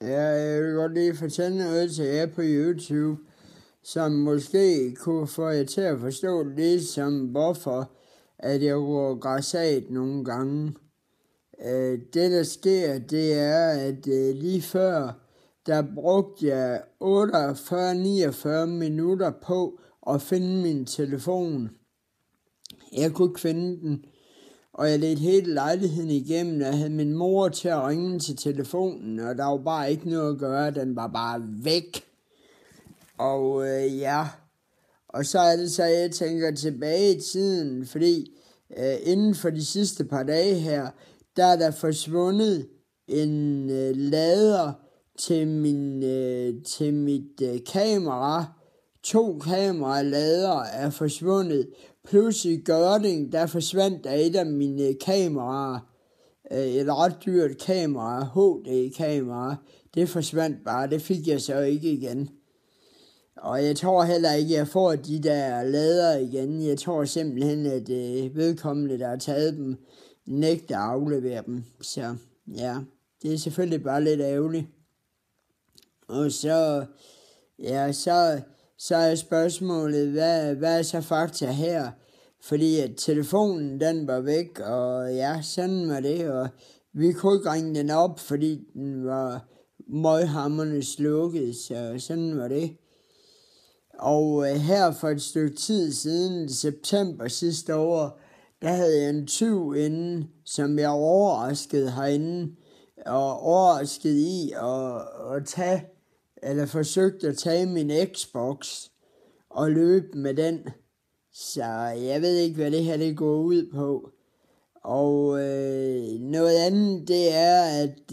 Ja, jeg vil godt lige fortælle noget til jer på YouTube, som måske kunne få jer til at forstå lidt som hvorfor, at jeg går græsat nogle gange. Det der sker, det er, at lige før, der brugte jeg 48-49 minutter på at finde min telefon. Jeg kunne ikke finde den, og jeg ledte hele lejligheden igennem, og jeg havde min mor til at ringe til telefonen, og der var bare ikke noget at gøre, den var bare væk. Og og så er det så, jeg tænker tilbage i tiden, fordi inden for de sidste par dage her, der er der forsvundet en lader til mit kamera. 2 kameralader er forsvundet, plus i Gørding, der forsvandt der et af mine kameraer, et ret dyrt kamera, HD-kamera, det forsvandt bare, det fik jeg så ikke igen. Og jeg tror heller ikke, jeg får de der lader igen. Jeg tror simpelthen, at vedkommende, der har taget dem, nægter at aflevere dem. Så ja, det er selvfølgelig bare lidt ærgerligt. Og så er spørgsmålet, hvad er så fakta her? Fordi at telefonen, den var væk, og ja, sådan var det. Og vi kunne ikke ringe den op, fordi den var møghamrende slukket, så sådan var det. Og her for et stykke tid siden, september sidste år, der havde jeg en tyv inde, som jeg overraskede herinde, og overrasket i at tage, eller forsøgte at tage min Xbox og løbe med den. Så jeg ved ikke, hvad det her det går ud på. Og noget andet, det er, at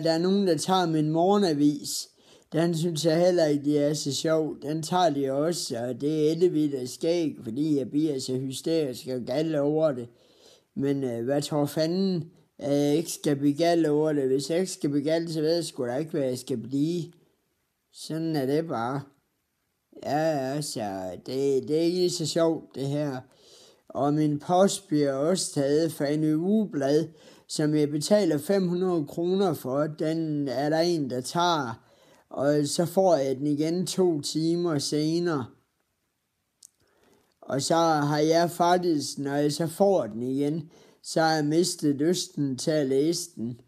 der er nogen, der tager min morgenavis. Den synes jeg heller ikke, det er så sjov. Den tager de også, og det er ellevidt af skæg, fordi jeg bliver så hysterisk og gal over det. Men hvad tror fanden, at jeg ikke skal blive gal over det? Hvis jeg ikke skal blive gal, så ved jeg sgu da ikke, hvad jeg skal blive. Sådan er det bare. Ja, så det er ikke så sjovt, det her. Og min post bliver også taget fra en ugeblad, som jeg betaler 500 kroner for. Den er der en, der tager. Og så får jeg den igen 2 timer senere. Og så har jeg faktisk, når jeg så får den igen, så har jeg mistet lysten til at læse den.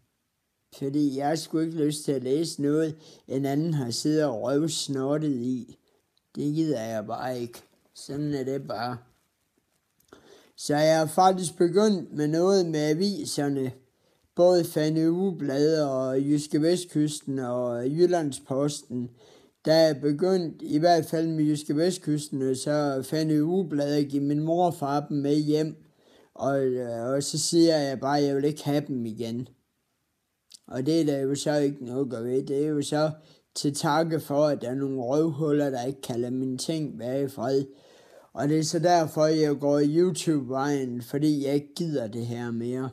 Fordi jeg har sgu ikke lyst til at læse noget, en anden har siddet og røvsnottet i. Det gider jeg bare ikke. Sådan er det bare. Så jeg har faktisk begyndt med noget med aviserne. Både Fanny Ugeblad og Jyske Vestkysten og Jyllandsposten. Der er begyndt, i hvert fald med Jyske Vestkysten, så Fanny Ugeblad at give min mor og far dem med hjem. Og så siger jeg bare, at jeg vil ikke have dem igen. Og det er der jo så ikke noget at gøre ved. Det er jo så til takke for, at der er nogle røvhuller, der ikke kan lade mine ting være i fred. Og det er så derfor, jeg går YouTube-vejen, fordi jeg ikke gider det her mere.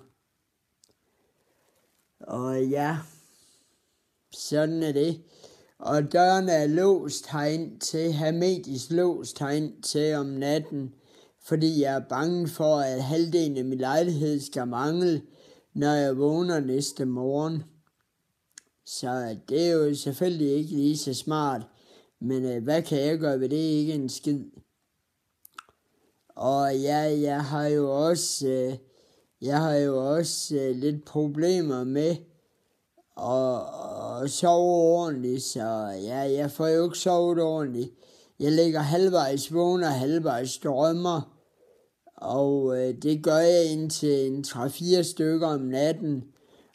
Og ja, sådan er det. Og døren er låst herind til, hermetisk låst herind til om natten, fordi jeg er bange for, at halvdelen af min lejlighed skal mangle, når jeg vågner næste morgen. Så det er jo selvfølgelig ikke lige så smart, men hvad kan jeg gøre ved det? Ikke en skid. Og ja, jeg har jo også lidt problemer med at sove ordentligt, så ja, jeg får jo ikke sovet ordentligt. Jeg ligger halvvejs vågen og halvvejs drømmer, og det gør jeg indtil 3-4 stykker om natten,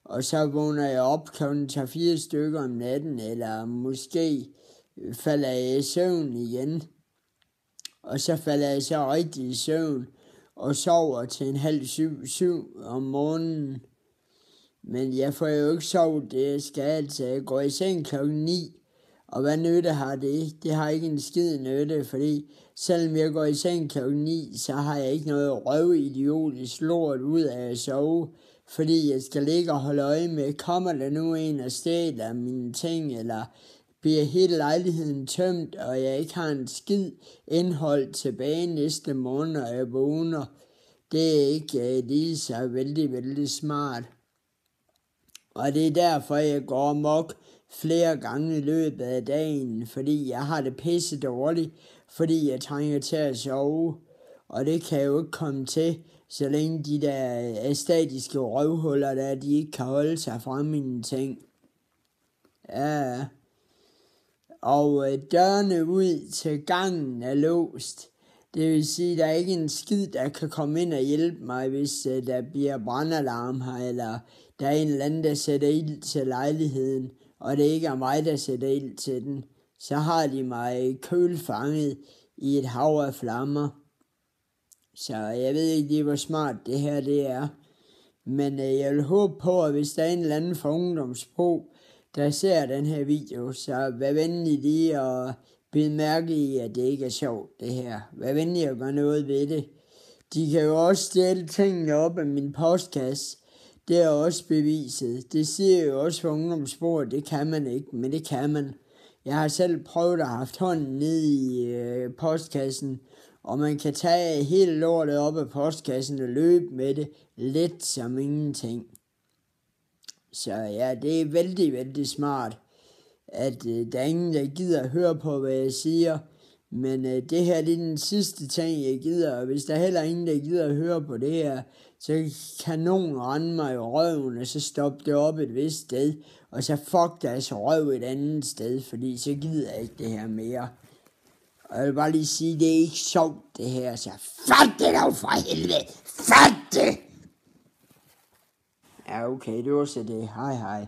og så vågner jeg op klokken 3-4 stykker om natten, eller måske falder jeg i søvn igen. Og så falder jeg så rigtig i søvn og sover til 6:30 om morgenen. Men jeg får jo ikke sovet det, jeg skal altså. Jeg går i seng klokken 9. Og hvad nytte har det? Det har ikke en skid nytte, fordi selvom jeg går i seng klokken 9, så har jeg ikke noget røvidiotisk lort ud af at sove. Fordi jeg skal ligge og holde øje med, kommer der nu en og stjæler mine ting, eller bliver hele lejligheden tømt, og jeg ikke har en skid indhold tilbage næste morgen, når jeg vågner. Det er ikke lige så vældig smart. Og det er derfor, jeg går amok flere gange i løbet af dagen, fordi jeg har det pisse dårligt, fordi jeg trænger til at sove. Og det kan jeg jo ikke komme til, så længe de der statiske røvhuller der, de ikke kan holde sig fra mine ting. Ja. Og dørene ud til gangen er låst. Det vil sige, at der er ikke en skid, der kan komme ind og hjælpe mig, hvis der bliver brandalarm her, eller der er en eller anden, der sætter ild til lejligheden, og det ikke er mig, der sætter ild til den. Så har de mig kølfanget i et hav af flammer. Så jeg ved ikke, hvor smart det her det er. Men jeg vil håbe på, at hvis der er en eller anden fra Ungdomsbro, der ser den her video, så vær venlig lige og bid mærke i, at det ikke er sjovt det her. Vær venlig at gøre noget ved det. De kan jo også stjæle tingene op af min postkasse. Det er også beviset. Det siger jo også fra Ungdomsbro, det kan man ikke, men det kan man. Jeg har selv prøvet at have haft hånden ned i postkassen, og man kan tage hele lortet op af postkassen og løbe med det let som ingenting. Så ja, det er vældig, vældig smart, at der er ingen, der gider at høre på, hvad jeg siger. Men det her det er den sidste ting, jeg gider. Og hvis der er heller ingen, der gider at høre på det her, så kan nogen rende mig i røven, og så stoppe det op et vist sted. Og så fuck deres røv et andet sted, fordi så gider jeg ikke det her mere. Og jeg vil bare lige sige, det er ikke sjovt det her, så fat det dog for helvede! Fat det! Ja, okay, det var så det. Hej hej.